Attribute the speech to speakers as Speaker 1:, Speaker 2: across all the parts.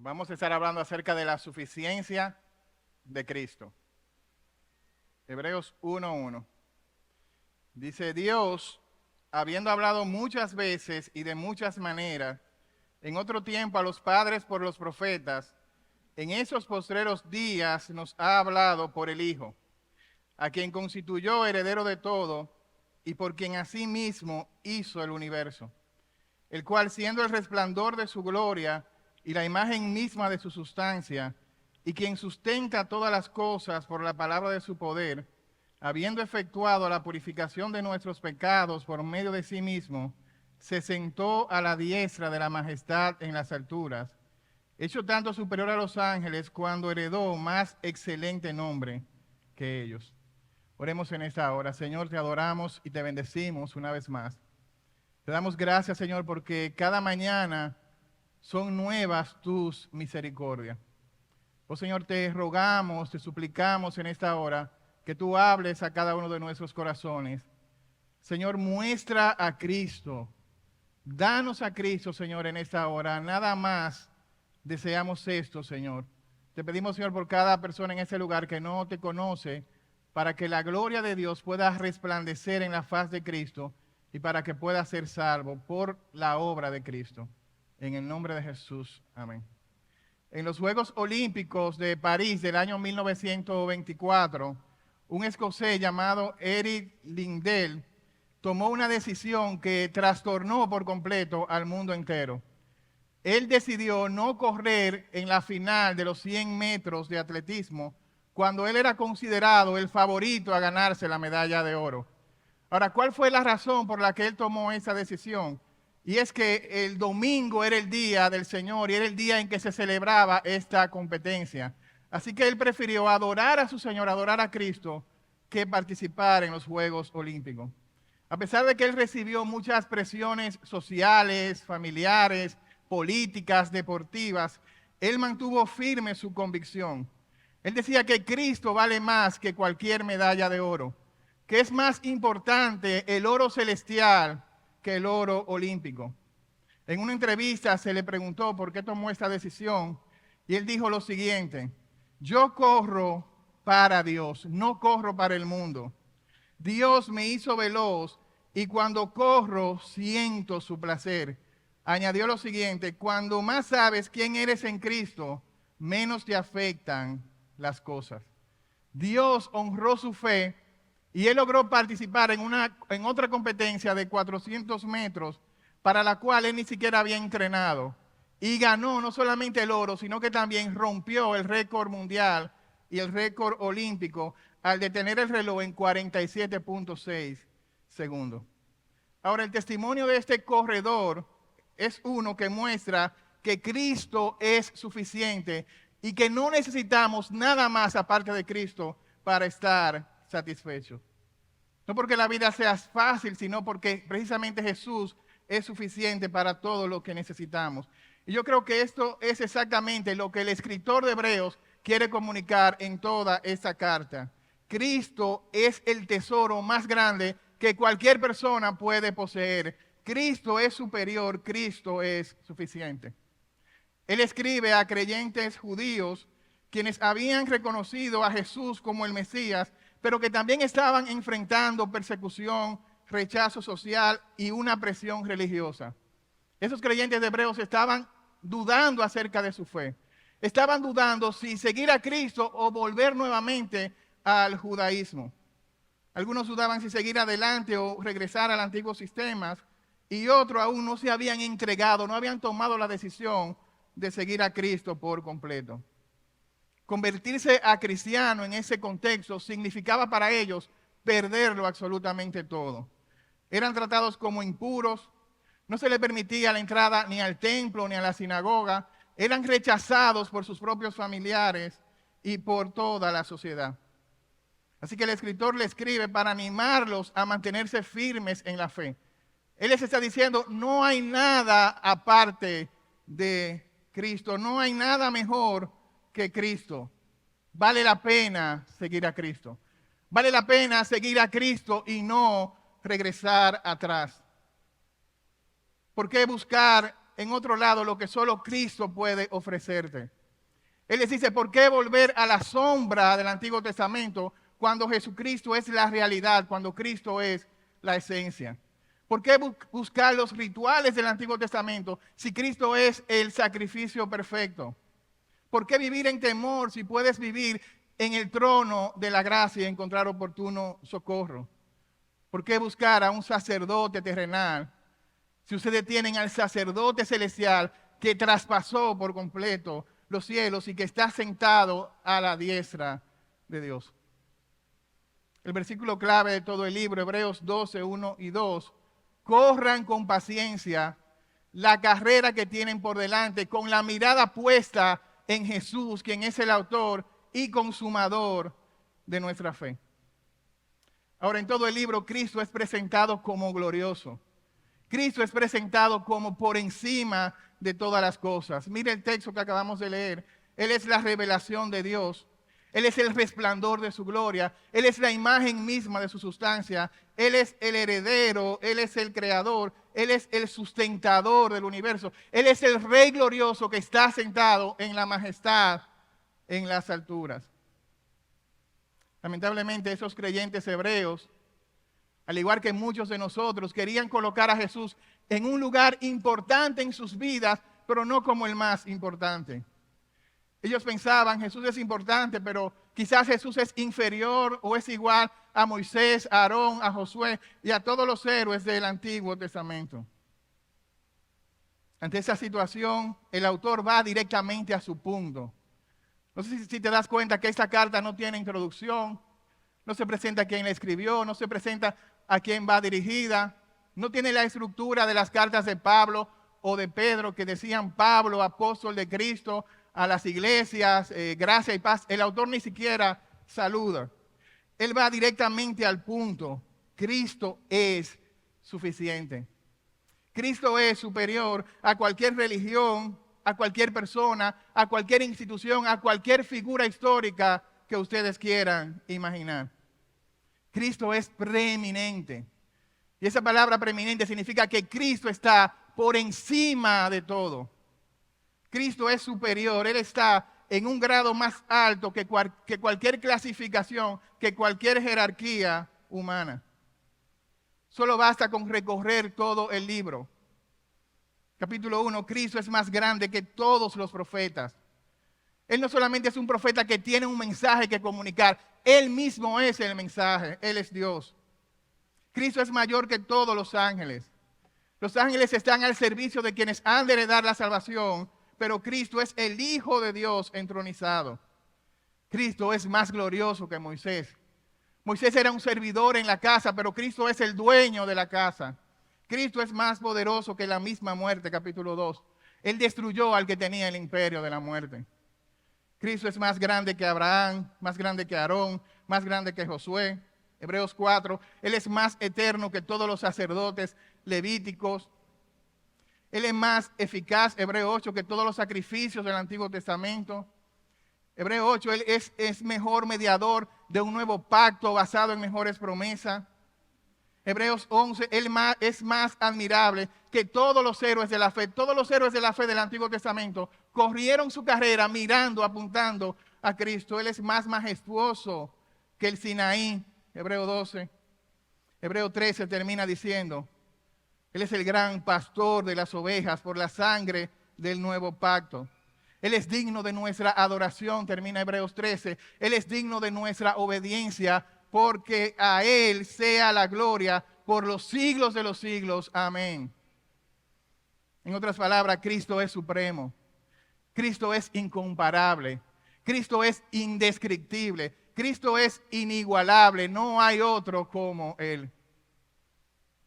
Speaker 1: Vamos a estar hablando acerca de la suficiencia de Cristo. Hebreos 1:1. Dice, Dios, habiendo hablado muchas veces y de muchas maneras, en otro tiempo a los padres por los profetas, en esos postreros días nos ha hablado por el Hijo, a quien constituyó heredero de todo y por quien asimismo hizo el universo, el cual siendo el resplandor de su gloria y la imagen misma de su sustancia, y quien sustenta todas las cosas por la palabra de su poder, habiendo efectuado la purificación de nuestros pecados por medio de sí mismo, se sentó a la diestra de la majestad en las alturas, hecho tanto superior a los ángeles cuando heredó más excelente nombre que ellos. Oremos en esta hora. Señor, te adoramos y te bendecimos una vez más. Te damos gracias, Señor, porque cada mañana son nuevas tus misericordias. Oh Señor, te rogamos, te suplicamos en esta hora que tú hables a cada uno de nuestros corazones. Señor, muestra a Cristo. Danos a Cristo, Señor, en esta hora. Nada más deseamos esto, Señor. Te pedimos, Señor, por cada persona en este lugar que no te conoce, para que la gloria de Dios pueda resplandecer en la faz de Cristo y para que pueda ser salvo por la obra de Cristo. En el nombre de Jesús. Amén. En los Juegos Olímpicos de París del año 1924, un escocés llamado Eric Liddell tomó una decisión que trastornó por completo al mundo entero. Él decidió no correr en la final de los 100 metros de atletismo cuando él era considerado el favorito a ganarse la medalla de oro. Ahora, ¿cuál fue la razón por la que él tomó esa decisión? Y es que el domingo era el día del Señor y era el día en que se celebraba esta competencia. Así que él prefirió adorar a su Señor, adorar a Cristo, que participar en los Juegos Olímpicos. A pesar de que él recibió muchas presiones sociales, familiares, políticas, deportivas, él mantuvo firme su convicción. Él decía que Cristo vale más que cualquier medalla de oro, que es más importante el oro celestial que el oro olímpico. En una entrevista se le preguntó por qué tomó esta decisión y él dijo lo siguiente: yo corro para Dios, no corro para el mundo. Dios me hizo veloz y cuando corro siento su placer. Añadió lo siguiente: cuando más sabes quién eres en Cristo, menos te afectan las cosas. Dios honró su fe y él logró participar en otra competencia de 400 metros para la cual él ni siquiera había entrenado. Y ganó no solamente el oro, sino que también rompió el récord mundial y el récord olímpico al detener el reloj en 47.6 segundos. Ahora, el testimonio de este corredor es uno que muestra que Cristo es suficiente y que no necesitamos nada más aparte de Cristo para estar satisfechos. No porque la vida sea fácil, sino porque precisamente Jesús es suficiente para todo lo que necesitamos. Y yo creo que esto es exactamente lo que el escritor de Hebreos quiere comunicar en toda esta carta. Cristo es el tesoro más grande que cualquier persona puede poseer. Cristo es superior, Cristo es suficiente. Él escribe a creyentes judíos quienes habían reconocido a Jesús como el Mesías, pero que también estaban enfrentando persecución, rechazo social y una presión religiosa. Esos creyentes de Hebreos estaban dudando acerca de su fe. Estaban dudando si seguir a Cristo o volver nuevamente al judaísmo. Algunos dudaban si seguir adelante o regresar al antiguo sistema, y otros aún no se habían entregado, no habían tomado la decisión de seguir a Cristo por completo. Convertirse a cristiano en ese contexto significaba para ellos perderlo absolutamente todo. Eran tratados como impuros, no se les permitía la entrada ni al templo ni a la sinagoga, eran rechazados por sus propios familiares y por toda la sociedad. Así que el escritor le escribe para animarlos a mantenerse firmes en la fe. Él les está diciendo, no hay nada aparte de Cristo, no hay nada mejor que Cristo. Vale la pena seguir a Cristo. Vale la pena seguir a Cristo y no regresar atrás. ¿Por qué buscar en otro lado lo que solo Cristo puede ofrecerte. Él les dice, ¿por qué volver a la sombra del Antiguo Testamento cuando Jesucristo es la realidad, cuando Cristo es la esencia? ¿Por qué buscar los rituales del Antiguo Testamento si Cristo es el sacrificio perfecto? ¿Por qué vivir en temor si puedes vivir en el trono de la gracia y encontrar oportuno socorro? ¿Por qué buscar a un sacerdote terrenal si ustedes tienen al sacerdote celestial que traspasó por completo los cielos y que está sentado a la diestra de Dios? El versículo clave de todo el libro, Hebreos 12, 1 y 2, corran con paciencia la carrera que tienen por delante, con la mirada puesta en Jesús, quien es el autor y consumador de nuestra fe. Ahora, en todo el libro, Cristo es presentado como glorioso. Cristo es presentado como por encima de todas las cosas. Mire el texto que acabamos de leer. Él es la revelación de Dios. Él es el resplandor de su gloria. Él es la imagen misma de su sustancia. Él es el heredero. Él es el creador. Él es el sustentador del universo. Él es el Rey glorioso que está sentado en la majestad en las alturas. Lamentablemente, esos creyentes hebreos, al igual que muchos de nosotros, querían colocar a Jesús en un lugar importante en sus vidas, pero no como el más importante. Ellos pensaban, Jesús es importante, pero quizás Jesús es inferior o es igual a Moisés, a Aarón, a Josué y a todos los héroes del Antiguo Testamento. Ante esa situación, el autor va directamente a su punto. No sé si te das cuenta que esta carta no tiene introducción, no se presenta a quién la escribió, no se presenta a quién va dirigida, no tiene la estructura de las cartas de Pablo o de Pedro que decían Pablo, apóstol de Cristo, a las iglesias, gracia y paz. El autor ni siquiera saluda. Él va directamente al punto. Cristo es suficiente. Cristo es superior a cualquier religión, a cualquier persona, a cualquier institución, a cualquier figura histórica que ustedes quieran imaginar. Cristo es preeminente. Y esa palabra preeminente significa que Cristo está por encima de todo. Cristo es superior, Él está en un grado más alto que cualquier clasificación, que cualquier jerarquía humana. Solo basta con recorrer todo el libro. Capítulo 1, Cristo es más grande que todos los profetas. Él no solamente es un profeta que tiene un mensaje que comunicar, Él mismo es el mensaje, Él es Dios. Cristo es mayor que todos los ángeles. Los ángeles están al servicio de quienes han de heredar la salvación, pero Cristo es el Hijo de Dios entronizado. Cristo es más glorioso que Moisés. Moisés era un servidor en la casa, pero Cristo es el dueño de la casa. Cristo es más poderoso que la misma muerte, capítulo 2. Él destruyó al que tenía el imperio de la muerte. Cristo es más grande que Abraham, más grande que Aarón, más grande que Josué. Hebreos 4, Él es más eterno que todos los sacerdotes levíticos. Él es más eficaz, Hebreo 8, que todos los sacrificios del Antiguo Testamento. Hebreo 8, Él es mejor mediador de un nuevo pacto basado en mejores promesas. Hebreos 11, Él es más admirable que todos los héroes de la fe. Todos los héroes de la fe del Antiguo Testamento corrieron su carrera mirando, apuntando a Cristo. Él es más majestuoso que el Sinaí. Hebreo 12. Hebreo 13 termina diciendo, Él es el gran pastor de las ovejas por la sangre del nuevo pacto. Él es digno de nuestra adoración, termina Hebreos 13. Él es digno de nuestra obediencia, porque a Él sea la gloria por los siglos de los siglos. Amén. En otras palabras, Cristo es supremo. Cristo es incomparable. Cristo es indescriptible. Cristo es inigualable. No hay otro como Él.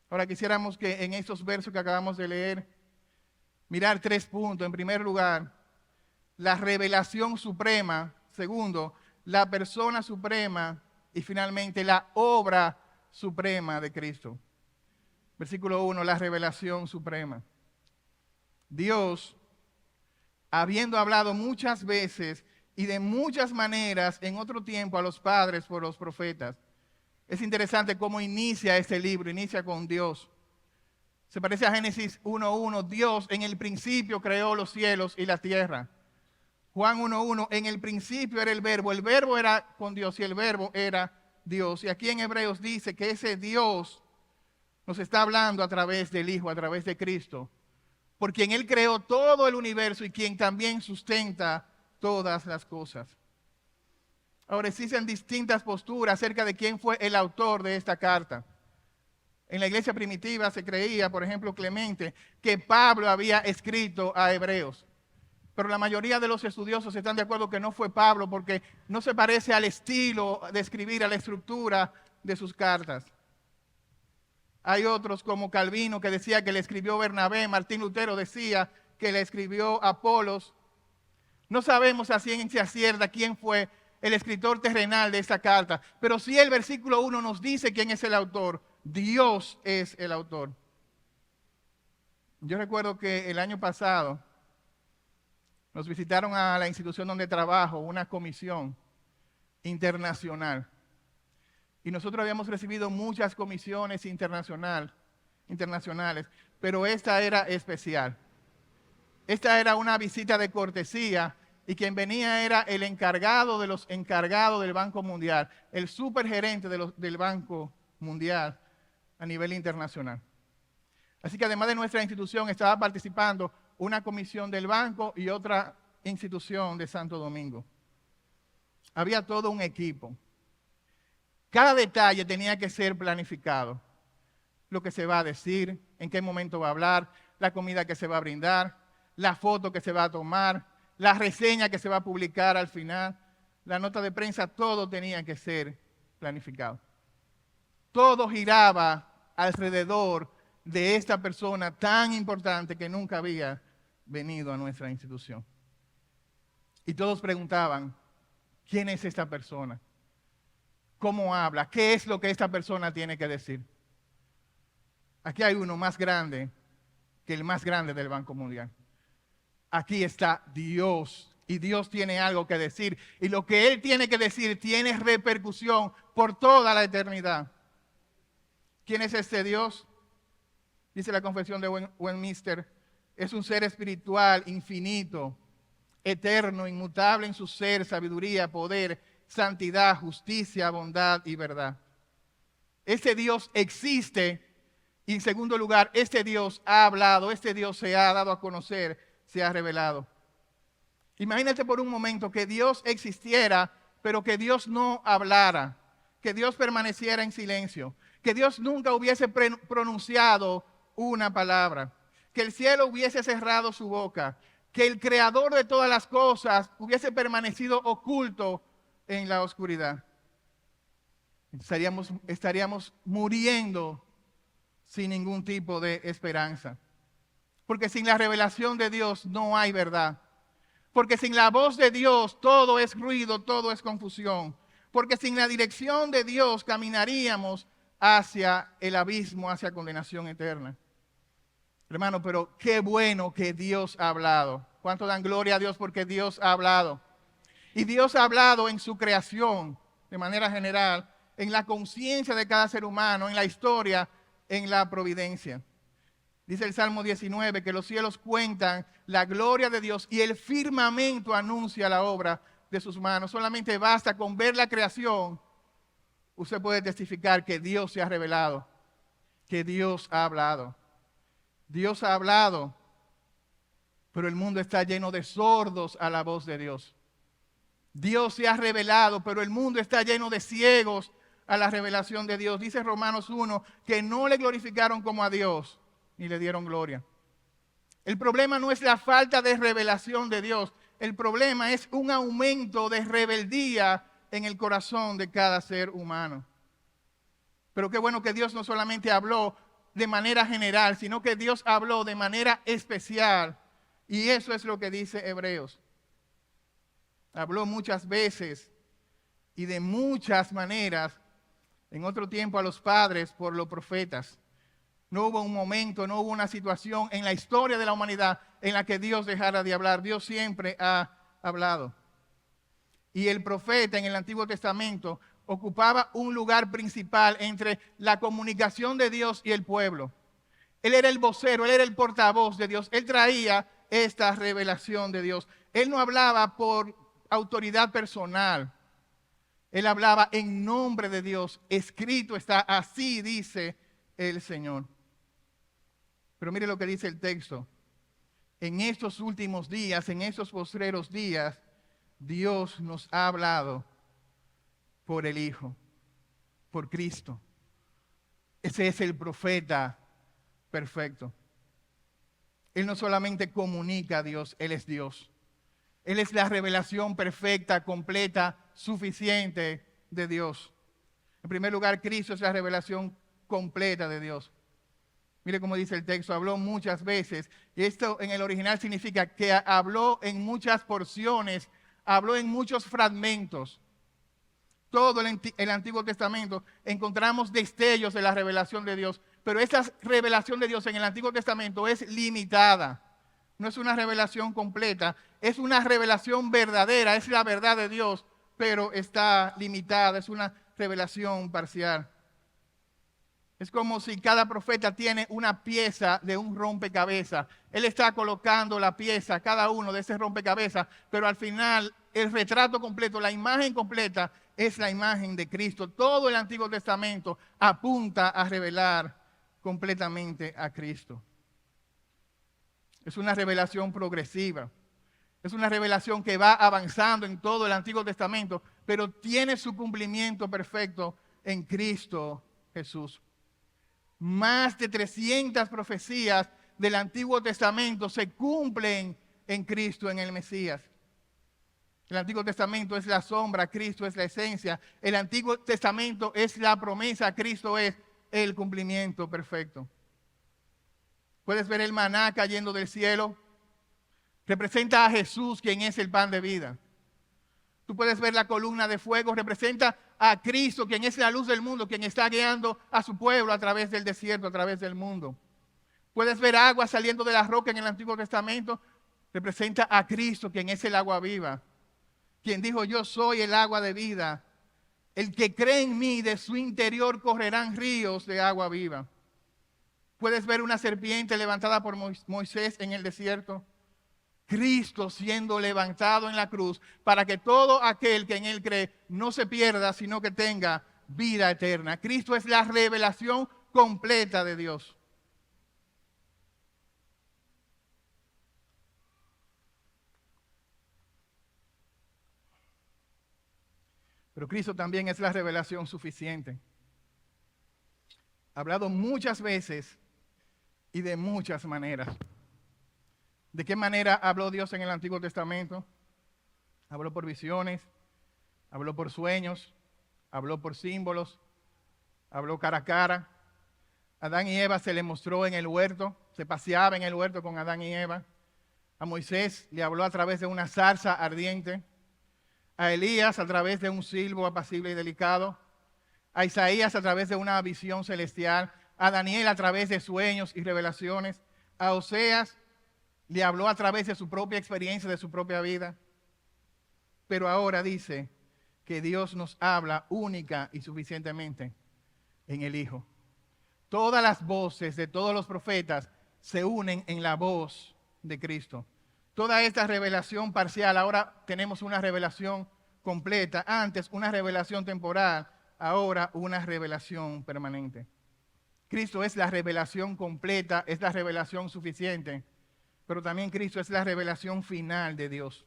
Speaker 1: Ahora quisiéramos que en estos versos que acabamos de leer, mirar 3 puntos. En primer lugar, la revelación suprema. Segundo, la persona suprema. Y finalmente, la obra suprema de Cristo. Versículo 1, la revelación suprema. Dios, habiendo hablado muchas veces y de muchas maneras en otro tiempo a los padres por los profetas. Es interesante cómo inicia este libro, inicia con Dios. Se parece a Génesis 1:1. Dios en el principio creó los cielos y la tierra. Juan 1:1. En el principio era el verbo era con Dios y el verbo era Dios. Y aquí en Hebreos dice que ese Dios nos está hablando a través del Hijo, a través de Cristo, por quien Él creó todo el universo y quien también sustenta todas las cosas. Ahora existen distintas posturas acerca de quién fue el autor de esta carta. En la iglesia primitiva se creía, por ejemplo, Clemente, que Pablo había escrito a Hebreos. Pero la mayoría de los estudiosos están de acuerdo que no fue Pablo porque no se parece al estilo de escribir, a la estructura de sus cartas. Hay otros como Calvino que decía que le escribió Bernabé, Martín Lutero decía que le escribió Apolos. No sabemos a ciencia cierta quién fue el escritor terrenal de esta carta, pero sí el versículo 1 nos dice quién es el autor. Dios es el autor. Yo recuerdo que el año pasado nos visitaron a la institución donde trabajo, una comisión internacional. Y nosotros habíamos recibido muchas comisiones internacionales, pero esta era especial. Esta era una visita de cortesía y quien venía era el encargado de los encargados del Banco Mundial, el supergerente del Banco Mundial a nivel internacional. Así que además de nuestra institución estaba participando una comisión del banco y otra institución de Santo Domingo. Había todo un equipo. Cada detalle tenía que ser planificado. Lo que se va a decir, en qué momento va a hablar, la comida que se va a brindar, la foto que se va a tomar, la reseña que se va a publicar al final, la nota de prensa, todo tenía que ser planificado. Todo giraba alrededor de esta persona tan importante que nunca había venido a nuestra institución. Y todos preguntaban, ¿quién es esta persona? ¿Cómo habla? ¿Qué es lo que esta persona tiene que decir? Aquí hay uno más grande que el más grande del Banco Mundial. Aquí está Dios y Dios tiene algo que decir. Y lo que Él tiene que decir tiene repercusión por toda la eternidad. ¿Quién es este Dios? Dice la Confesión de Westminster, es un ser espiritual, infinito, eterno, inmutable en su ser, sabiduría, poder, santidad, justicia, bondad y verdad. Este Dios existe y en segundo lugar, este Dios ha hablado, este Dios se ha dado a conocer, se ha revelado. Imagínate por un momento que Dios existiera, pero que Dios no hablara, que Dios permaneciera en silencio, que Dios nunca hubiese pronunciado una palabra, que el cielo hubiese cerrado su boca, que el creador de todas las cosas hubiese permanecido oculto en la oscuridad. Estaríamos muriendo sin ningún tipo de esperanza. Porque sin la revelación de Dios no hay verdad. Porque sin la voz de Dios todo es ruido, todo es confusión. Porque sin la dirección de Dios caminaríamos hacia el abismo, hacia condenación eterna. Hermano, pero qué bueno que Dios ha hablado. ¿Cuánto dan gloria a Dios porque Dios ha hablado? Y Dios ha hablado en su creación, de manera general, en la conciencia de cada ser humano, en la historia, en la providencia. Dice el Salmo 19 que los cielos cuentan la gloria de Dios y el firmamento anuncia la obra de sus manos. Solamente basta con ver la creación. Usted puede testificar que Dios se ha revelado, que Dios ha hablado. Dios ha hablado, pero el mundo está lleno de sordos a la voz de Dios. Dios se ha revelado, pero el mundo está lleno de ciegos a la revelación de Dios. Dice Romanos 1 que no le glorificaron como a Dios, ni le dieron gloria. El problema no es la falta de revelación de Dios. El problema es un aumento de rebeldía en el corazón de cada ser humano. Pero qué bueno que Dios no solamente habló de manera general, sino que Dios habló de manera especial. Y eso es lo que dice Hebreos. Habló muchas veces y de muchas maneras en otro tiempo a los padres por los profetas. No hubo un momento, no hubo una situación en la historia de la humanidad en la que Dios dejara de hablar. Dios siempre ha hablado. Y el profeta en el Antiguo Testamento ocupaba un lugar principal entre la comunicación de Dios y el pueblo. Él era el vocero, él era el portavoz de Dios. Él traía esta revelación de Dios. Él no hablaba por autoridad personal. Él hablaba en nombre de Dios. Escrito está, así dice el Señor. Pero mire lo que dice el texto. En estos últimos días, en estos postreros días, Dios nos ha hablado por el Hijo, por Cristo. Ese es el profeta perfecto. Él no solamente comunica a Dios, Él es Dios. Él es la revelación perfecta, completa, suficiente de Dios. En primer lugar, Cristo es la revelación completa de Dios. Mire cómo dice el texto, habló muchas veces. Y esto en el original significa que habló en muchas porciones, habló en muchos fragmentos. Todo el Antiguo Testamento encontramos destellos de la revelación de Dios. Pero esa revelación de Dios en el Antiguo Testamento es limitada. No es una revelación completa, es una revelación verdadera, es la verdad de Dios, pero está limitada, es una revelación parcial. Es como si cada profeta tiene una pieza de un rompecabezas. Él está colocando la pieza, cada uno de ese rompecabezas, pero al final el retrato completo, la imagen completa es la imagen de Cristo. Todo el Antiguo Testamento apunta a revelar completamente a Cristo. Es una revelación progresiva. Es una revelación que va avanzando en todo el Antiguo Testamento, pero tiene su cumplimiento perfecto en Cristo Jesús. Más de 300 profecías del Antiguo Testamento se cumplen en Cristo, en el Mesías. El Antiguo Testamento es la sombra, Cristo es la esencia. El Antiguo Testamento es la promesa, Cristo es el cumplimiento perfecto. Puedes ver el maná cayendo del cielo. Representa a Jesús, quien es el pan de vida. Tú puedes ver la columna de fuego, representa a Cristo, quien es la luz del mundo, quien está guiando a su pueblo a través del desierto, a través del mundo. Puedes ver agua saliendo de la roca en el Antiguo Testamento, representa a Cristo, quien es el agua viva. Quien dijo, yo soy el agua de vida. El que cree en mí, de su interior correrán ríos de agua viva. Puedes ver una serpiente levantada por Moisés en el desierto. Cristo siendo levantado en la cruz para que todo aquel que en él cree no se pierda, sino que tenga vida eterna. Cristo es la revelación completa de Dios. Pero Cristo también es la revelación suficiente. Hablado muchas veces y de muchas maneras. ¿De qué manera habló Dios en el Antiguo Testamento? Habló por visiones, habló por sueños, habló por símbolos, habló cara a cara. Adán y Eva se le mostró en el huerto, se paseaba en el huerto con Adán y Eva. A Moisés le habló a través de una zarza ardiente. A Elías a través de un silbo apacible y delicado. A Isaías a través de una visión celestial. A Daniel a través de sueños y revelaciones. A Oseas le habló a través de su propia experiencia, de su propia vida. Pero ahora dice que Dios nos habla única y suficientemente en el Hijo. Todas las voces de todos los profetas se unen en la voz de Cristo. Toda esta revelación parcial, ahora tenemos una revelación completa. Antes una revelación temporal, ahora una revelación permanente. Cristo es la revelación completa, es la revelación suficiente. Pero también Cristo es la revelación final de Dios.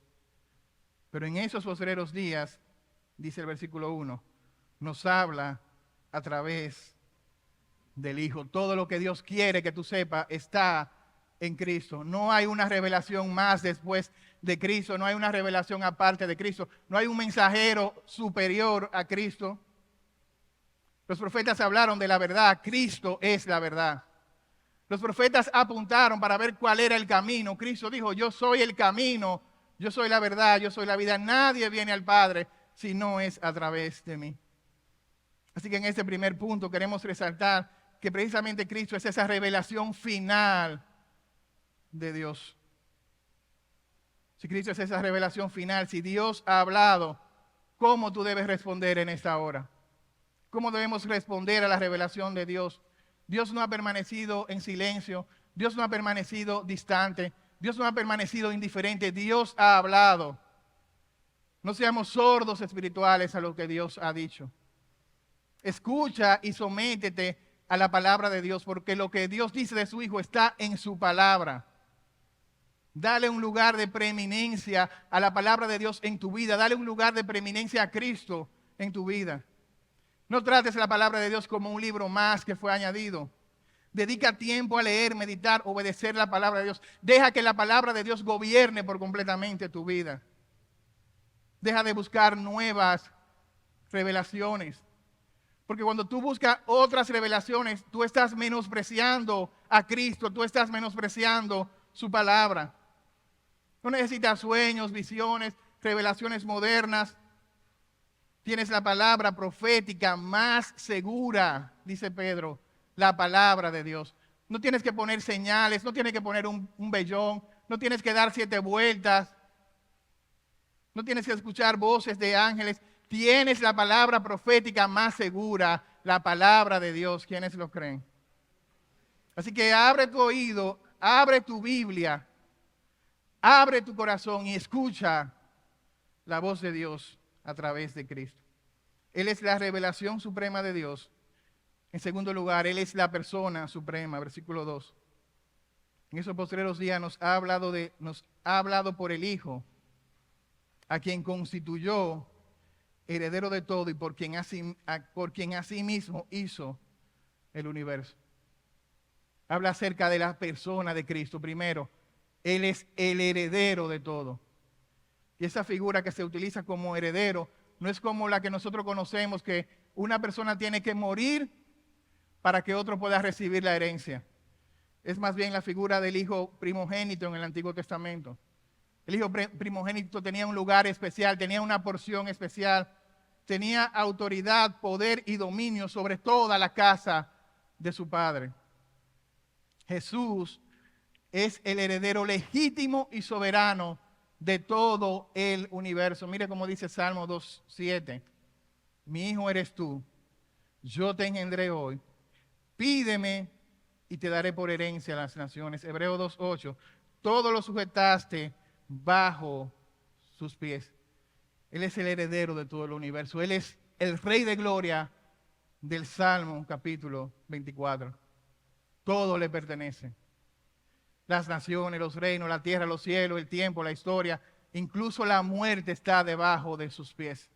Speaker 1: Pero en esos postreros días, dice el versículo 1, nos habla a través del Hijo. Todo lo que Dios quiere que tú sepas está en Cristo. No hay una revelación más después de Cristo. No hay una revelación aparte de Cristo. No hay un mensajero superior a Cristo. Los profetas hablaron de la verdad. Cristo es la verdad. Los profetas apuntaron para ver cuál era el camino. Cristo dijo, yo soy el camino, yo soy la verdad, yo soy la vida. Nadie viene al Padre si no es a través de mí. Así que en este primer punto queremos resaltar que precisamente Cristo es esa revelación final de Dios. Si Cristo es esa revelación final, si Dios ha hablado, ¿cómo tú debes responder en esta hora? ¿Cómo debemos responder a la revelación de Dios? Dios no ha permanecido en silencio. Dios no ha permanecido distante. Dios no ha permanecido indiferente. Dios ha hablado. No seamos sordos espirituales a lo que Dios ha dicho. Escucha y sométete a la palabra de Dios, porque lo que Dios dice de su Hijo está en su palabra. Dale un lugar de preeminencia a la palabra de Dios en tu vida. Dale un lugar de preeminencia a Cristo en tu vida. No trates la palabra de Dios como un libro más que fue añadido. Dedica tiempo a leer, meditar, obedecer la palabra de Dios. Deja que la palabra de Dios gobierne por completamente tu vida. Deja de buscar nuevas revelaciones. Porque cuando tú buscas otras revelaciones, tú estás menospreciando a Cristo, tú estás menospreciando su palabra. No necesitas sueños, visiones, revelaciones modernas. Tienes la palabra profética más segura, dice Pedro, la palabra de Dios. No tienes que poner señales, no tienes que poner un vellón, no tienes que dar 7 vueltas, no tienes que escuchar voces de ángeles. Tienes la palabra profética más segura, la palabra de Dios. ¿Quiénes lo creen? Así que abre tu oído, abre tu Biblia, abre tu corazón y escucha la voz de Dios a través de Cristo. Él es la revelación suprema de Dios. En segundo lugar, Él es la persona suprema, versículo 2. En esos postreros días nos ha hablado por el Hijo, a quien constituyó heredero de todo y por quien asimismo hizo el universo. Habla acerca de la persona de Cristo. Primero, Él es el heredero de todo. Y esa figura que se utiliza como heredero no es como la que nosotros conocemos, que una persona tiene que morir para que otro pueda recibir la herencia. Es más bien la figura del hijo primogénito en el Antiguo Testamento. El hijo primogénito tenía un lugar especial, tenía una porción especial, tenía autoridad, poder y dominio sobre toda la casa de su padre. Jesús es el heredero legítimo y soberano de todo el universo. Mire cómo dice Salmo 2:7. Mi hijo eres tú, yo te engendré hoy. Pídeme y te daré por herencia a las naciones. Hebreo 2:8. Todo lo sujetaste bajo sus pies. Él es el heredero de todo el universo. Él es el Rey de gloria del Salmo capítulo 24. Todo le pertenece. Las naciones, los reinos, la tierra, los cielos, el tiempo, la historia, incluso la muerte está debajo de sus pies.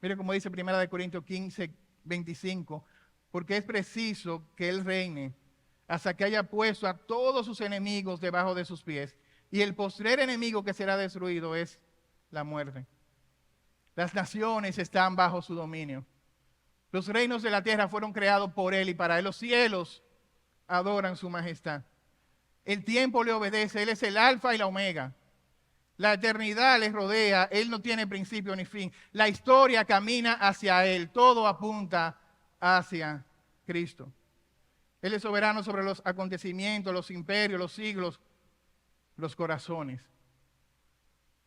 Speaker 1: Mire cómo dice 1 Corintios 15:25, porque es preciso que Él reine hasta que haya puesto a todos sus enemigos debajo de sus pies. Y el postrer enemigo que será destruido es la muerte. Las naciones están bajo su dominio. Los reinos de la tierra fueron creados por Él y para Él. Los cielos adoran su majestad. El tiempo le obedece. Él es el alfa y la omega. La eternidad les rodea. Él no tiene principio ni fin. La historia camina hacia Él. Todo apunta hacia Cristo. Él es soberano sobre los acontecimientos, los imperios, los siglos, los corazones.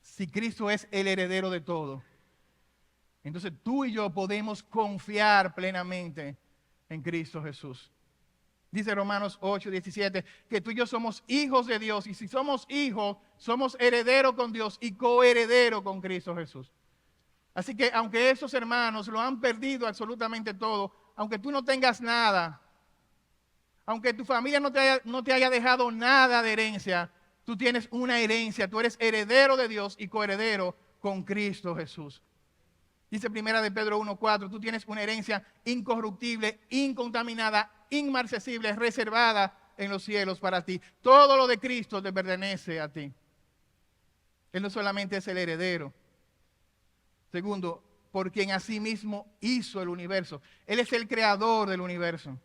Speaker 1: Si Cristo es el heredero de todo, entonces tú y yo podemos confiar plenamente en Cristo Jesús. Dice Romanos 8:17 que tú y yo somos hijos de Dios, y si somos hijos, somos herederos con Dios y coherederos con Cristo Jesús. Así que aunque esos hermanos lo han perdido absolutamente todo, aunque tú no tengas nada, aunque tu familia no te haya dejado nada de herencia, tú tienes una herencia, tú eres heredero de Dios y coheredero con Cristo Jesús. Dice 1 Pedro 1:4, tú tienes una herencia incorruptible, incontaminada, inmarcesible, reservada en los cielos para ti. Todo lo de Cristo te pertenece a ti. Él no solamente es el heredero. Segundo, por quien asimismo hizo el universo. Él es el creador del universo.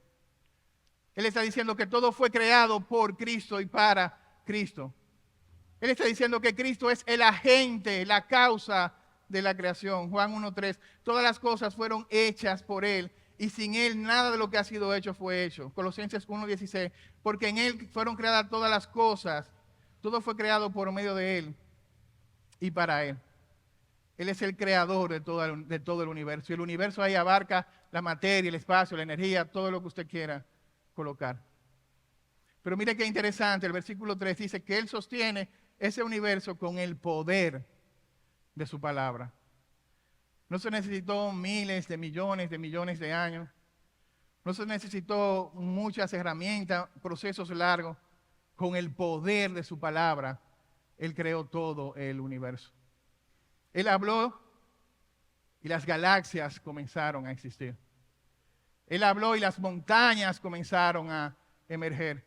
Speaker 1: Él está diciendo que todo fue creado por Cristo y para Cristo. Él está diciendo que Cristo es el agente, la causa de la creación. Juan 1:3, todas las cosas fueron hechas por Él y sin Él nada de lo que ha sido hecho fue hecho. Colosenses 1:16, porque en Él fueron creadas todas las cosas, todo fue creado por medio de Él y para Él. Él es el creador de todo el universo. Y el universo ahí abarca la materia, el espacio, la energía, todo lo que usted quiera colocar. Pero mire qué interesante, el versículo 3 dice que Él sostiene ese universo con el poder de su palabra. No se necesitó miles de millones de años. No se necesitó muchas herramientas, procesos largos. Con el poder de su palabra, Él creó todo el universo. Él habló y las galaxias comenzaron a existir. Él habló y las montañas comenzaron a emerger.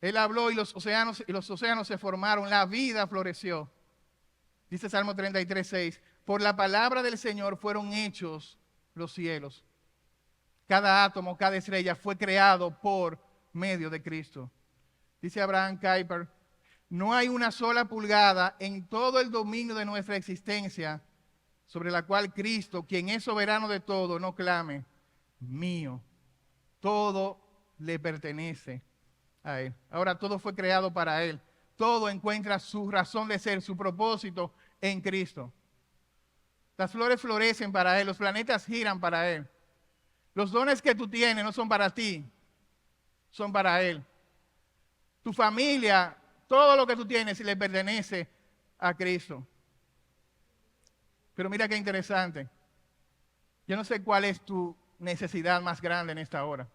Speaker 1: Él habló y los océanos se formaron, la vida floreció. Dice Salmo 33:6, por la palabra del Señor fueron hechos los cielos. Cada átomo, cada estrella fue creado por medio de Cristo. Dice Abraham Kuyper, no hay una sola pulgada en todo el dominio de nuestra existencia sobre la cual Cristo, quien es soberano de todo, no clame, mío. Todo le pertenece a Él. Ahora todo fue creado para Él. Todo encuentra su razón de ser, su propósito en Cristo. Las flores florecen para Él, los planetas giran para Él. Los dones que tú tienes no son para ti, son para Él. Tu familia, todo lo que tú tienes le pertenece a Cristo. Pero mira qué interesante. Yo no sé cuál es tu necesidad más grande en esta hora.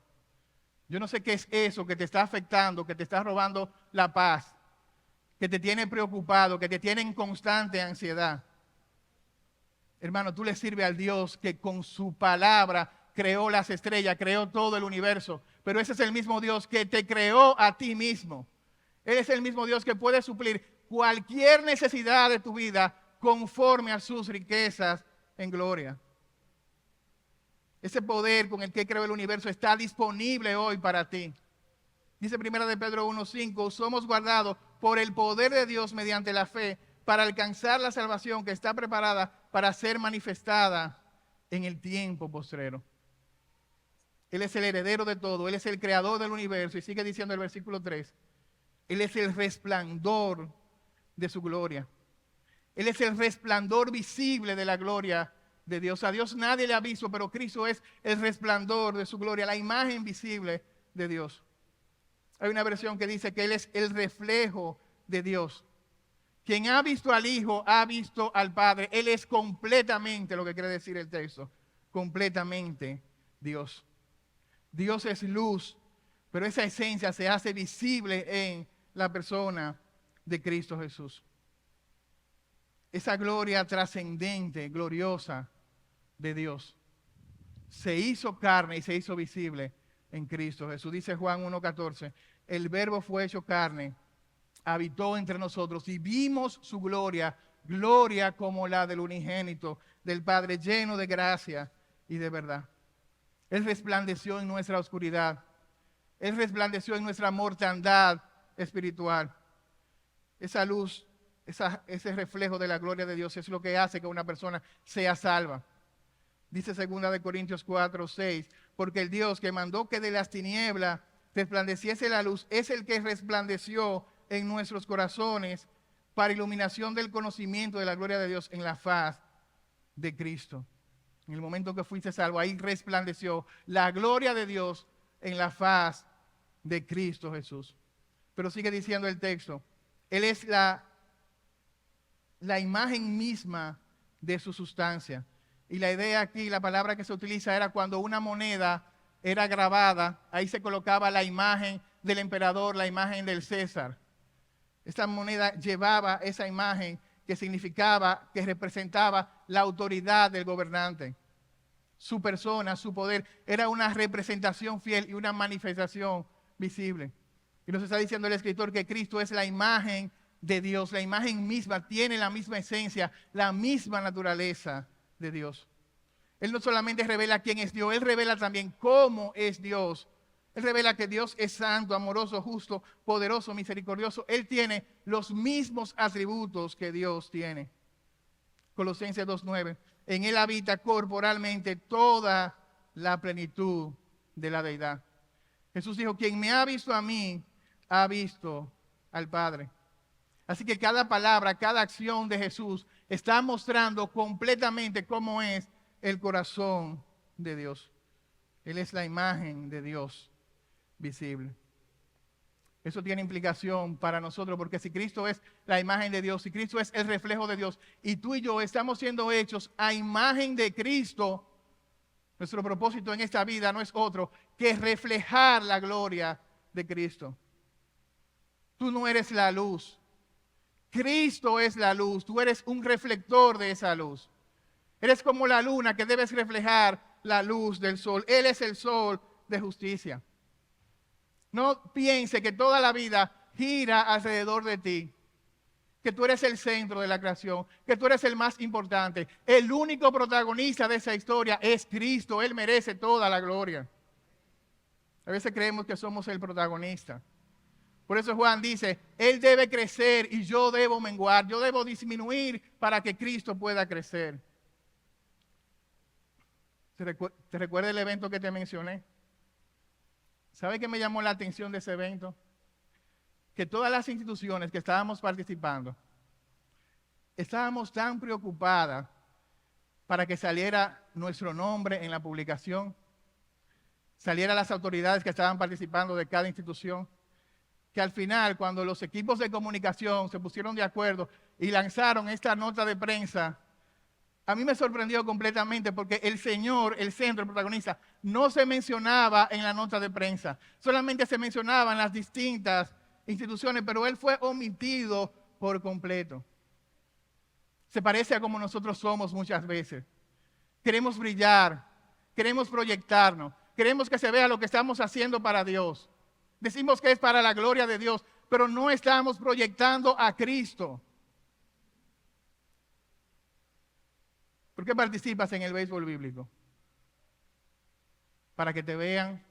Speaker 1: Yo no sé qué es eso que te está afectando, que te está robando la paz, que te tiene preocupado, que te tiene en constante ansiedad. Hermano, tú le sirves al Dios que con su palabra creó las estrellas, creó todo el universo. Pero ese es el mismo Dios que te creó a ti mismo. Él es el mismo Dios que puede suplir cualquier necesidad de tu vida conforme a sus riquezas en gloria. Ese poder con el que creó el universo está disponible hoy para ti. Dice 1 de Pedro 1:5, somos guardados por el poder de Dios mediante la fe para alcanzar la salvación que está preparada para ser manifestada en el tiempo postrero. Él es el heredero de todo, Él es el creador del universo. Y sigue diciendo el versículo 3, Él es el resplandor de su gloria. Él es el resplandor visible de la gloria de Dios. A Dios nadie le ha visto, pero Cristo es el resplandor de su gloria, la imagen visible de Dios. Hay una versión que dice que Él es el reflejo de Dios. Quien ha visto al Hijo ha visto al Padre. Él es completamente, lo que quiere decir el texto, completamente Dios. Dios es luz, pero esa esencia se hace visible en la persona de Cristo Jesús. Esa gloria trascendente, gloriosa de Dios, se hizo carne y se hizo visible en Cristo Jesús. Dice Juan 1:14, el Verbo fue hecho carne, habitó entre nosotros y vimos su gloria, gloria como la del unigénito del Padre, lleno de gracia y de verdad. Él resplandeció en nuestra oscuridad. Él resplandeció en nuestra mortandad espiritual. Esa luz, ese reflejo de la gloria de Dios es lo que hace que una persona sea salva. Dice 2 de Corintios 4:6, porque el Dios que mandó que de las tinieblas resplandeciese la luz es el que resplandeció en nuestros corazones para iluminación del conocimiento de la gloria de Dios en la faz de Cristo. En el momento que fuiste salvo, ahí resplandeció la gloria de Dios en la faz de Cristo Jesús. Pero sigue diciendo el texto, Él es la imagen misma de su sustancia. Y la idea aquí, la palabra que se utiliza era cuando una moneda era grabada, ahí se colocaba la imagen del emperador, la imagen del César. Esta moneda llevaba esa imagen que significaba, que representaba la autoridad del gobernante. Su persona, su poder, era una representación fiel y una manifestación visible. Y nos está diciendo el escritor que Cristo es la imagen de Dios, la imagen misma, tiene la misma esencia, la misma naturaleza de Dios. Él no solamente revela quién es Dios, Él revela también cómo es Dios. Él revela que Dios es santo, amoroso, justo, poderoso, misericordioso. Él tiene los mismos atributos que Dios tiene. Colosenses 2:9. En Él habita corporalmente toda la plenitud de la deidad. Jesús dijo, quien me ha visto a mí, ha visto al Padre. Así que cada palabra, cada acción de Jesús está mostrando completamente cómo es el corazón de Dios. Él es la imagen de Dios. visible. Eso tiene implicación para nosotros, porque si Cristo es la imagen de Dios, si Cristo es el reflejo de Dios, y tú y yo estamos siendo hechos a imagen de Cristo, nuestro propósito en esta vida no es otro que reflejar la gloria de Cristo. Tú no eres la luz. Cristo es la luz. Tú eres un reflector de esa luz. Eres como la luna que debes reflejar la luz del sol. Él es el sol de justicia. No piense que toda la vida gira alrededor de ti, que tú eres el centro de la creación, que tú eres el más importante. El único protagonista de esa historia es Cristo. Él merece toda la gloria. A veces creemos que somos el protagonista. Por eso Juan dice, Él debe crecer y yo debo menguar, yo debo disminuir para que Cristo pueda crecer. ¿Te recuerda el evento que te mencioné? ¿Sabe qué me llamó la atención de ese evento? Que todas las instituciones que estábamos participando, estábamos tan preocupadas para que saliera nuestro nombre en la publicación, salieran las autoridades que estaban participando de cada institución, que al final, cuando los equipos de comunicación se pusieron de acuerdo y lanzaron esta nota de prensa, a mí me sorprendió completamente porque el Señor, el centro, el protagonista, no se mencionaba en la nota de prensa. Solamente se mencionaban las distintas instituciones, pero Él fue omitido por completo. Se parece a como nosotros somos muchas veces. Queremos brillar, queremos proyectarnos, queremos que se vea lo que estamos haciendo para Dios. Decimos que es para la gloria de Dios, pero no estamos proyectando a Cristo. ¿Por qué participas en el béisbol bíblico? Para que te vean,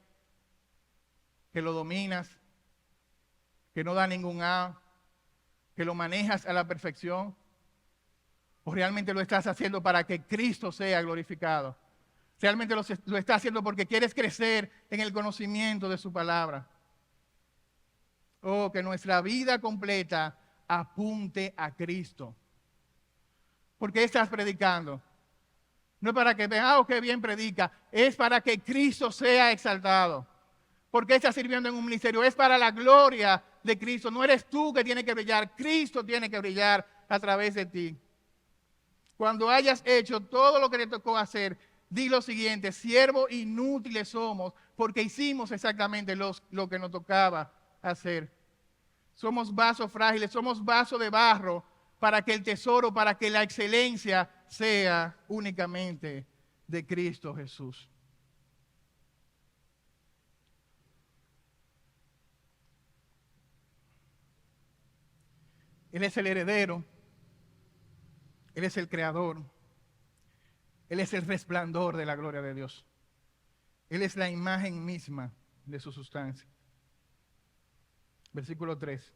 Speaker 1: que lo dominas, que no da ningún out, que lo manejas a la perfección. ¿O realmente lo estás haciendo para que Cristo sea glorificado? ¿Realmente lo estás haciendo porque quieres crecer en el conocimiento de su palabra? Oh, que nuestra vida completa apunte a Cristo. ¿Por qué estás predicando? No es para que vean, qué bien predica. Es para que Cristo sea exaltado. ¿Por qué estás sirviendo en un ministerio? Es para la gloria de Cristo. No eres tú que tienes que brillar. Cristo tiene que brillar a través de ti. Cuando hayas hecho todo lo que te tocó hacer, di lo siguiente: siervos inútiles somos porque hicimos exactamente lo que nos tocaba hacer. Somos vasos frágiles, somos vasos de barro para que el tesoro, para que la excelencia sea únicamente de Cristo Jesús. Él es el heredero, Él es el creador, Él es el resplandor de la gloria de Dios. Él es la imagen misma de su sustancia. Versículo 3.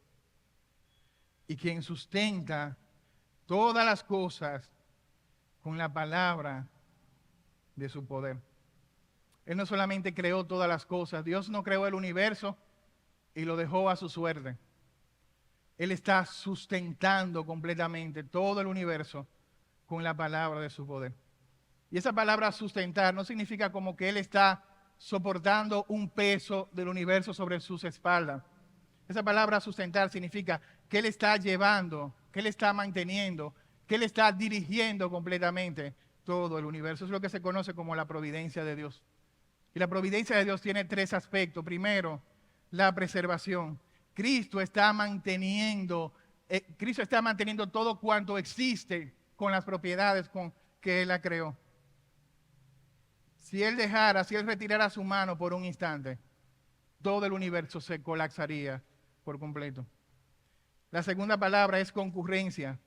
Speaker 1: Y quien sustenta todas las cosas con la palabra de su poder. Él no solamente creó todas las cosas, Dios no creó el universo y lo dejó a su suerte. Él está sustentando completamente todo el universo con la palabra de su poder. Y esa palabra sustentar no significa como que Él está soportando un peso del universo sobre sus espaldas. Esa palabra sustentar significa que Él está llevando, que Él está manteniendo, que Él está dirigiendo completamente todo el universo. Es lo que se conoce como la providencia de Dios. Y la providencia de Dios tiene tres aspectos. Primero, la preservación. Cristo está manteniendo todo cuanto existe con las propiedades con que Él la creó. Si Él retirara su mano por un instante, todo el universo se colapsaría por completo. La segunda palabra es concurrencia.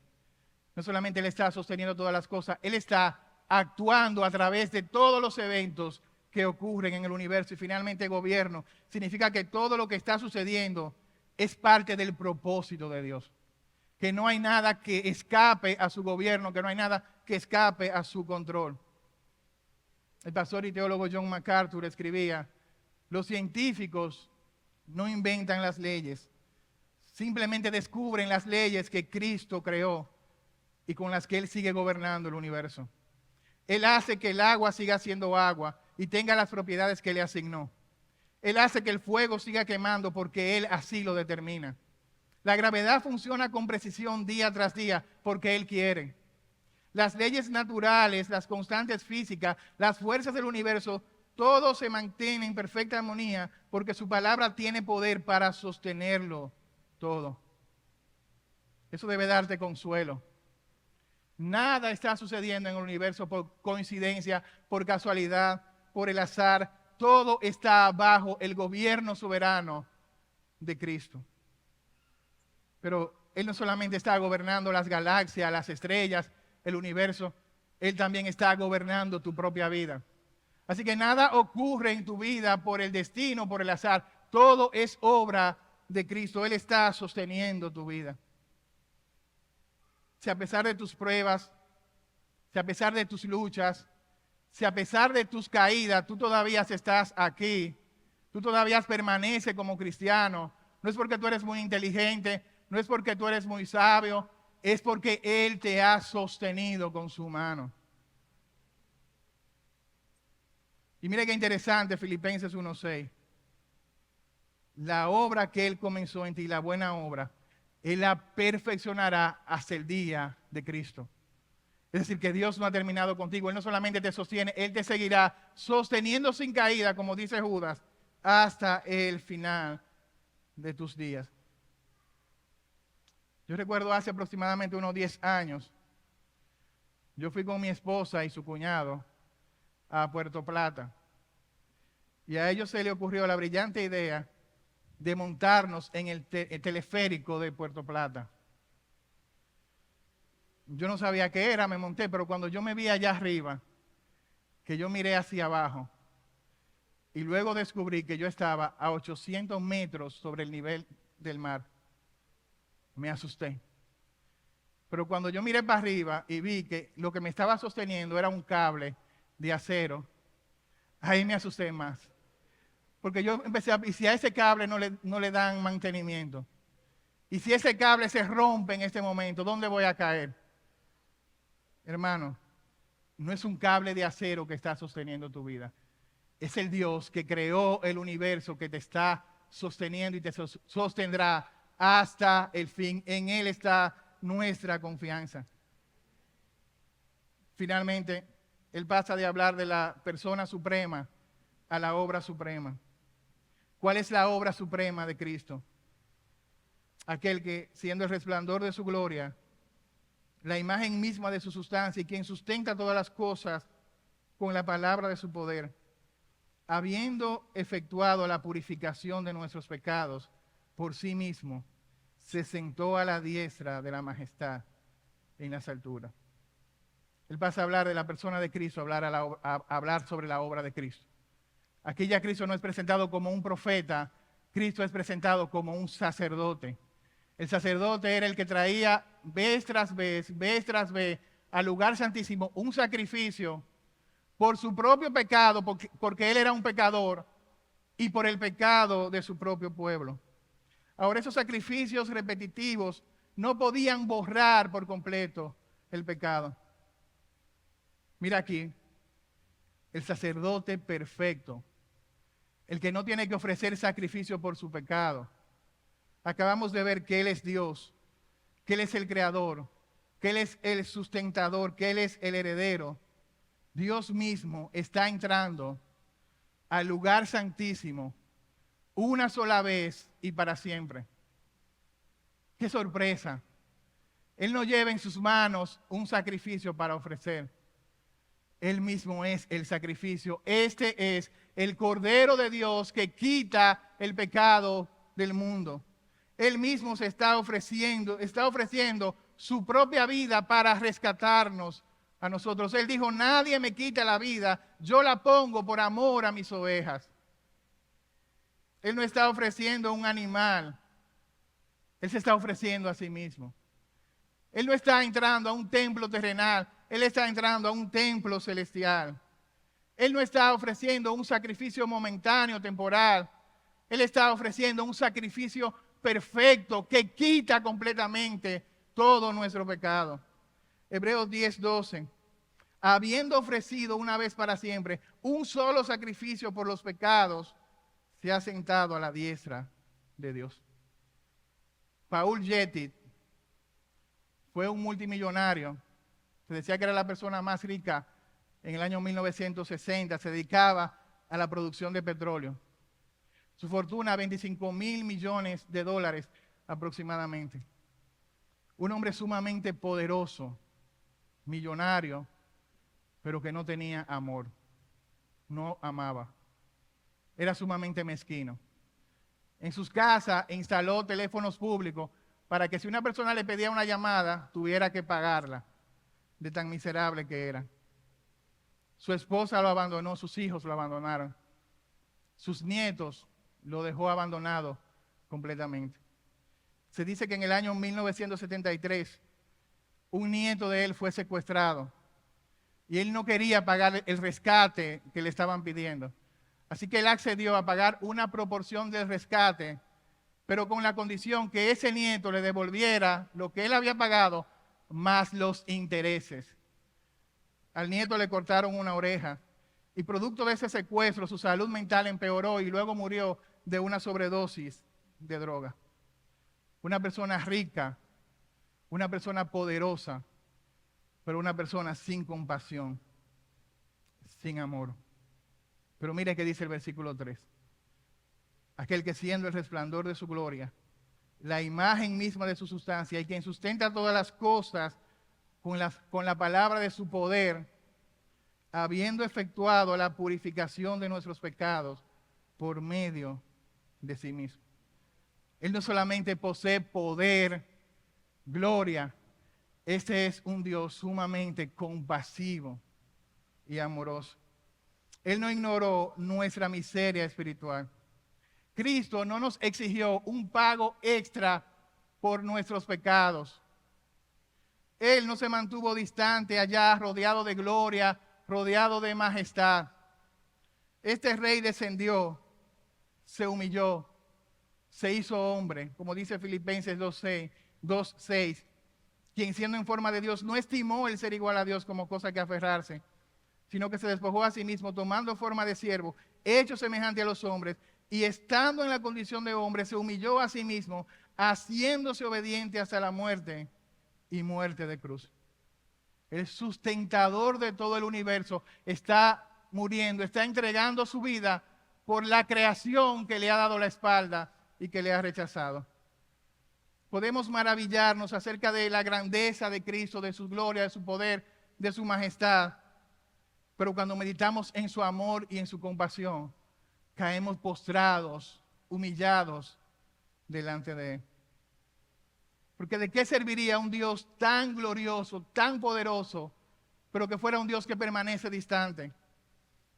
Speaker 1: No solamente Él está sosteniendo todas las cosas, Él está actuando a través de todos los eventos que ocurren en el universo. Y finalmente gobierno. Significa que todo lo que está sucediendo es parte del propósito de Dios. Que no hay nada que escape a su gobierno, que no hay nada que escape a su control. El pastor y teólogo John MacArthur escribía: los científicos no inventan las leyes, simplemente descubren las leyes que Cristo creó y con las que Él sigue gobernando el universo. Él hace que el agua siga siendo agua y tenga las propiedades que le asignó. Él hace que el fuego siga quemando porque Él así lo determina. La gravedad funciona con precisión día tras día porque Él quiere. Las leyes naturales, las constantes físicas, las fuerzas del universo, todo se mantiene en perfecta armonía porque su palabra tiene poder para sostenerlo todo. Eso debe darte consuelo. Nada está sucediendo en el universo por coincidencia, por casualidad, por el azar. Todo está bajo el gobierno soberano de Cristo. Pero Él no solamente está gobernando las galaxias, las estrellas, el universo, Él también está gobernando tu propia vida. Así que nada ocurre en tu vida por el destino, por el azar. Todo es obra de Cristo. Él está sosteniendo tu vida. Si a pesar de tus pruebas, si a pesar de tus luchas, si a pesar de tus caídas, tú todavía estás aquí, tú todavía permaneces como cristiano, no es porque tú eres muy inteligente, no es porque tú eres muy sabio, es porque Él te ha sostenido con su mano. Y mire qué interesante, Filipenses 1:6. La obra que Él comenzó en ti, la buena obra, Él la perfeccionará hasta el día de Cristo. Es decir, que Dios no ha terminado contigo. Él no solamente te sostiene, Él te seguirá sosteniendo sin caída, como dice Judas, hasta el final de tus días. Yo recuerdo hace aproximadamente unos 10 años, yo fui con mi esposa y su cuñado a Puerto Plata. Y a ellos se les ocurrió la brillante idea de montarnos en el teleférico de Puerto Plata. Yo no sabía qué era, me monté, pero cuando yo me vi allá arriba, que yo miré hacia abajo, y luego descubrí que yo estaba a 800 metros sobre el nivel del mar, me asusté. Pero cuando yo miré para arriba y vi que lo que me estaba sosteniendo era un cable de acero, ahí me asusté más. Porque yo empecé a, y si a ese cable no le dan mantenimiento, y si ese cable se rompe en este momento, ¿dónde voy a caer? Hermano, no es un cable de acero que está sosteniendo tu vida. Es el Dios que creó el universo que te está sosteniendo y te sostendrá hasta el fin. En Él está nuestra confianza. Finalmente, Él pasa de hablar de la persona suprema a la obra suprema. ¿Cuál es la obra suprema de Cristo? Aquel que, siendo el resplandor de su gloria, la imagen misma de su sustancia y quien sustenta todas las cosas con la palabra de su poder, habiendo efectuado la purificación de nuestros pecados por sí mismo, se sentó a la diestra de la majestad en las alturas. Él pasa a hablar de la persona de Cristo, a hablar sobre la obra de Cristo. Aquí ya Cristo no es presentado como un profeta, Cristo es presentado como un sacerdote. El sacerdote era el que traía vez tras vez al lugar santísimo un sacrificio por su propio pecado, porque él era un pecador, y por el pecado de su propio pueblo. Ahora, esos sacrificios repetitivos no podían borrar por completo el pecado. Mira aquí, el sacerdote perfecto, el que no tiene que ofrecer sacrificio por su pecado. Acabamos de ver que Él es Dios, que Él es el creador, que Él es el sustentador, que Él es el heredero. Dios mismo está entrando al lugar santísimo una sola vez y para siempre. ¡Qué sorpresa! Él no lleva en sus manos un sacrificio para ofrecer. Él mismo es el sacrificio. Este es el Cordero de Dios que quita el pecado del mundo. Él mismo se está ofreciendo su propia vida para rescatarnos a nosotros. Él dijo, nadie me quita la vida, yo la pongo por amor a mis ovejas. Él no está ofreciendo un animal, Él se está ofreciendo a sí mismo. Él no está entrando a un templo terrenal, Él está entrando a un templo celestial. Él no está ofreciendo un sacrificio momentáneo, temporal. Él está ofreciendo un sacrificio perfecto que quita completamente todo nuestro pecado. Hebreos 10:12. Habiendo ofrecido una vez para siempre un solo sacrificio por los pecados, se ha sentado a la diestra de Dios. Paul Getty fue un multimillonario. Se decía que era la persona más rica en el año 1960. Se dedicaba a la producción de petróleo. Su fortuna, $25,000 millones aproximadamente. Un hombre sumamente poderoso, millonario, pero que no tenía amor. No amaba. Era sumamente mezquino. En sus casas instaló teléfonos públicos para que si una persona le pedía una llamada, tuviera que pagarla, de tan miserable que era. Su esposa lo abandonó, sus hijos lo abandonaron. Sus nietos lo dejó abandonado completamente. Se dice que en el año 1973, un nieto de él fue secuestrado y él no quería pagar el rescate que le estaban pidiendo. Así que él accedió a pagar una proporción del rescate, pero con la condición que ese nieto le devolviera lo que él había pagado más los intereses. Al nieto le cortaron una oreja y producto de ese secuestro su salud mental empeoró y luego murió de una sobredosis de droga. Una persona rica, una persona poderosa, pero una persona sin compasión, sin amor. Pero mire qué dice el versículo 3. Aquel que siendo el resplandor de su gloria, la imagen misma de su sustancia y quien sustenta todas las cosas con la palabra de su poder, habiendo efectuado la purificación de nuestros pecados por medio de sí mismo. Él no solamente posee poder, gloria, este es un Dios sumamente compasivo y amoroso. Él no ignoró nuestra miseria espiritual. Cristo no nos exigió un pago extra por nuestros pecados. Él no se mantuvo distante allá, rodeado de gloria, rodeado de majestad. Este rey descendió, se humilló, se hizo hombre, como dice Filipenses 2:6, quien siendo en forma de Dios no estimó el ser igual a Dios como cosa que aferrarse, sino que se despojó a sí mismo, tomando forma de siervo, hecho semejante a los hombres, y estando en la condición de hombre, se humilló a sí mismo, haciéndose obediente hasta la muerte y muerte de cruz. El sustentador de todo el universo está muriendo, está entregando su vida por la creación que le ha dado la espalda y que le ha rechazado. Podemos maravillarnos acerca de la grandeza de Cristo, de su gloria, de su poder, de su majestad. Pero cuando meditamos en su amor y en su compasión, caemos postrados, humillados delante de Él. Porque ¿de qué serviría un Dios tan glorioso, tan poderoso, pero que fuera un Dios que permanece distante?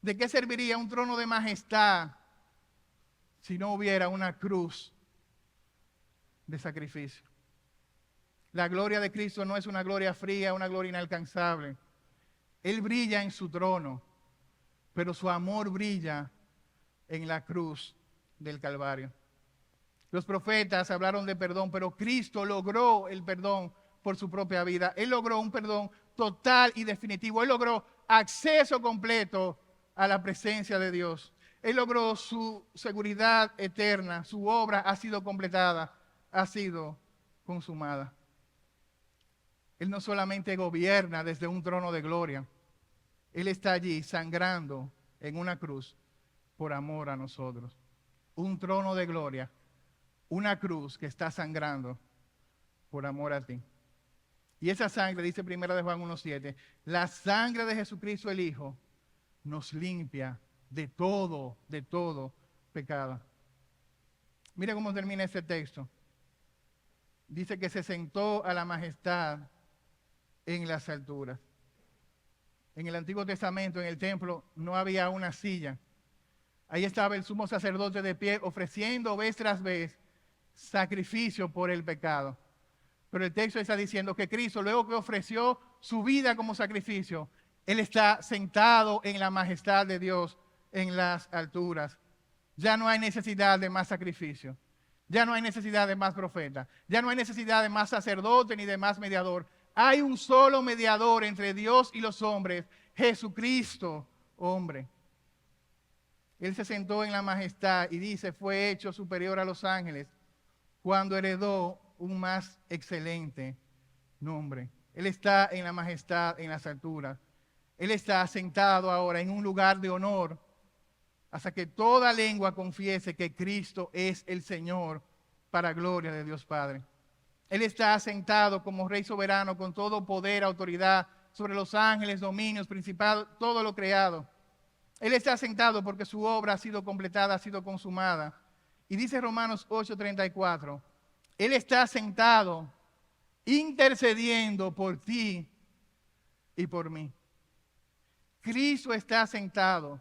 Speaker 1: ¿De qué serviría un trono de majestad si no hubiera una cruz de sacrificio? La gloria de Cristo no es una gloria fría, una gloria inalcanzable. Él brilla en su trono, pero su amor brilla en la cruz del Calvario. Los profetas hablaron de perdón, pero Cristo logró el perdón por su propia vida. Él logró un perdón total y definitivo. Él logró acceso completo a la presencia de Dios. Él logró su seguridad eterna. Su obra ha sido completada, ha sido consumada. Él no solamente gobierna desde un trono de gloria. Él está allí sangrando en una cruz por amor a nosotros. Un trono de gloria, una cruz que está sangrando por amor a ti. Y esa sangre, dice 1 Juan 1:7, la sangre de Jesucristo el Hijo nos limpia de todo pecado. Mira cómo termina este texto. Dice que se sentó a la majestad en las alturas. En el Antiguo Testamento, en el templo, no había una silla. Ahí estaba el sumo sacerdote de pie ofreciendo vez tras vez sacrificio por el pecado. Pero el texto está diciendo que Cristo, luego que ofreció su vida como sacrificio, Él está sentado en la majestad de Dios en las alturas. Ya no hay necesidad de más sacrificio. Ya no hay necesidad de más profeta. Ya no hay necesidad de más sacerdote ni de más mediador. Hay un solo mediador entre Dios y los hombres, Jesucristo, hombre. Él se sentó en la majestad y dice, fue hecho superior a los ángeles cuando heredó un más excelente nombre. Él está en la majestad, en las alturas. Él está sentado ahora en un lugar de honor hasta que toda lengua confiese que Cristo es el Señor para gloria de Dios Padre. Él está sentado como Rey soberano con todo poder, autoridad sobre los ángeles, dominios, principados, todo lo creado. Él está sentado porque su obra ha sido completada, ha sido consumada. Y dice Romanos 8:34, Él está sentado intercediendo por ti y por mí. Cristo está sentado.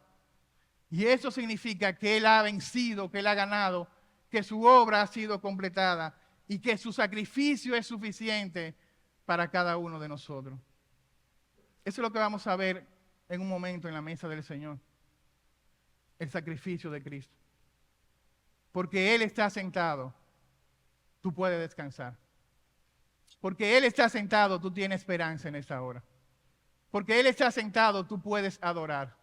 Speaker 1: Y eso significa que Él ha vencido, que Él ha ganado, que su obra ha sido completada y que su sacrificio es suficiente para cada uno de nosotros. Eso es lo que vamos a ver en un momento en la mesa del Señor. El sacrificio de Cristo. Porque Él está sentado, tú puedes descansar. Porque Él está sentado, tú tienes esperanza en esta hora. Porque Él está sentado, tú puedes adorar.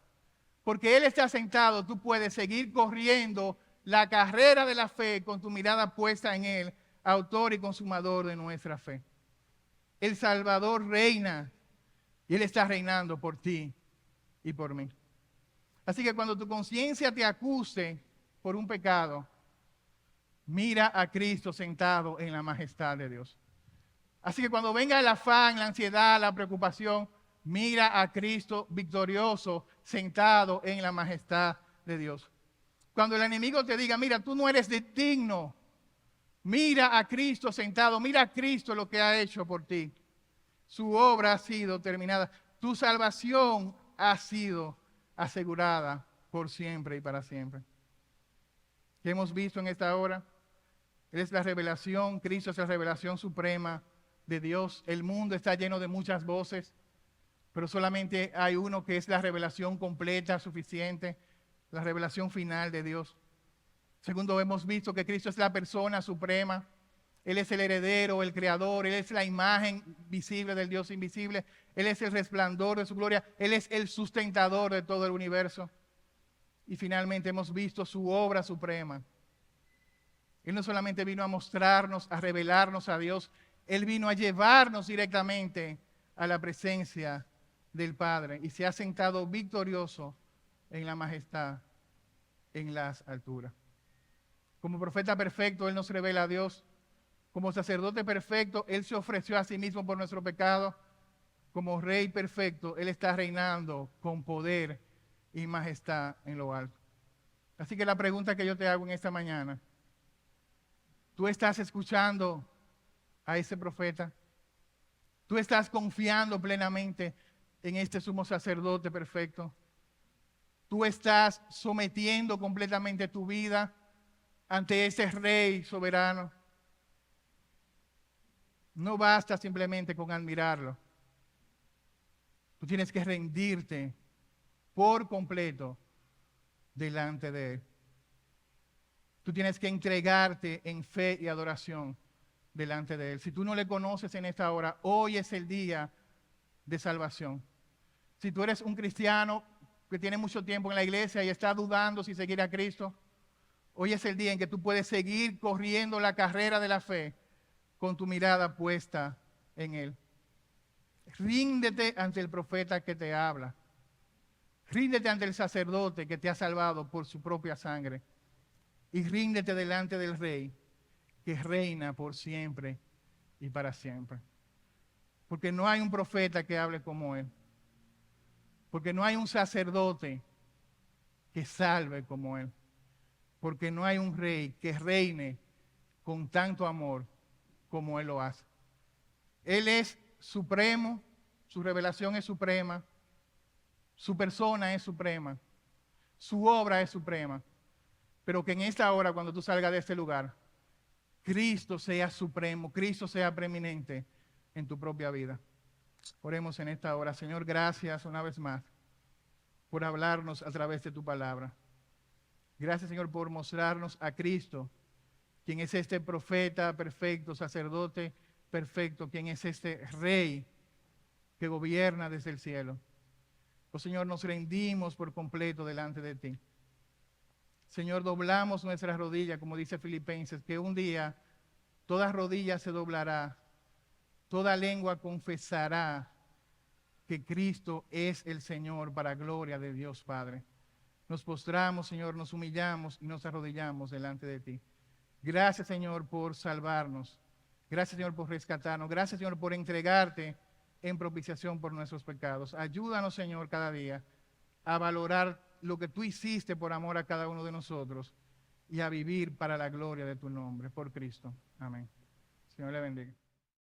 Speaker 1: Porque Él está sentado, tú puedes seguir corriendo la carrera de la fe con tu mirada puesta en Él, autor y consumador de nuestra fe. El Salvador reina y Él está reinando por ti y por mí. Así que cuando tu conciencia te acuse por un pecado, mira a Cristo sentado en la majestad de Dios. Así que cuando venga el afán, la ansiedad, la preocupación, mira a Cristo victorioso sentado en la majestad de Dios. Cuando el enemigo te diga, mira, tú no eres digno, mira a Cristo sentado, mira a Cristo lo que ha hecho por ti. Su obra ha sido terminada. Tu salvación ha sido asegurada por siempre y para siempre. ¿Qué hemos visto en esta hora? Él es la revelación, Cristo es la revelación suprema de Dios. El mundo está lleno de muchas voces, pero solamente hay uno que es la revelación completa, suficiente, la revelación final de Dios. Segundo, hemos visto que Cristo es la persona suprema. Él es el heredero, el creador, Él es la imagen visible del Dios invisible. Él es el resplandor de su gloria. Él es el sustentador de todo el universo. Y finalmente hemos visto su obra suprema. Él no solamente vino a mostrarnos, a revelarnos a Dios, Él vino a llevarnos directamente a la presencia del Padre y se ha sentado victorioso en la majestad, en las alturas. Como profeta perfecto, Él nos revela a Dios. Como sacerdote perfecto, Él se ofreció a sí mismo por nuestro pecado. Como Rey perfecto, Él está reinando con poder y majestad en lo alto. Así que la pregunta que yo te hago en esta mañana, ¿tú estás escuchando a ese profeta? ¿Tú estás confiando plenamente en este sumo sacerdote perfecto? ¿Tú estás sometiendo completamente tu vida ante ese Rey soberano? No basta simplemente con admirarlo. Tú tienes que rendirte por completo delante de Él. Tú tienes que entregarte en fe y adoración delante de Él. Si tú no le conoces en esta hora, hoy es el día de salvación. Si tú eres un cristiano que tiene mucho tiempo en la iglesia y está dudando si seguir a Cristo, hoy es el día en que tú puedes seguir corriendo la carrera de la fe con tu mirada puesta en Él. Ríndete ante el profeta que te habla. Ríndete ante el sacerdote que te ha salvado por su propia sangre. Y ríndete delante del Rey que reina por siempre y para siempre. Porque no hay un profeta que hable como Él. Porque no hay un sacerdote que salve como Él. Porque no hay un Rey que reine con tanto amor como Él lo hace. Él es supremo, su revelación es suprema, su persona es suprema, su obra es suprema. Pero que en esta hora, cuando tú salgas de este lugar, Cristo sea supremo, Cristo sea preeminente en tu propia vida. Oremos en esta hora. Señor, gracias una vez más por hablarnos a través de tu palabra. Gracias, Señor, por mostrarnos a Cristo, quien es este profeta perfecto, sacerdote perfecto, quien es este Rey que gobierna desde el cielo. Oh Señor, nos rendimos por completo delante de ti. Señor, doblamos nuestras rodillas, como dice Filipenses, que un día toda rodilla se doblará, toda lengua confesará que Cristo es el Señor para gloria de Dios Padre. Nos postramos, Señor, nos humillamos y nos arrodillamos delante de ti. Gracias, Señor, por salvarnos. Gracias, Señor, por rescatarnos. Gracias, Señor, por entregarte en propiciación por nuestros pecados. Ayúdanos, Señor, cada día a valorar lo que tú hiciste por amor a cada uno de nosotros y a vivir para la gloria de tu nombre, por Cristo. Amén. Señor le bendiga.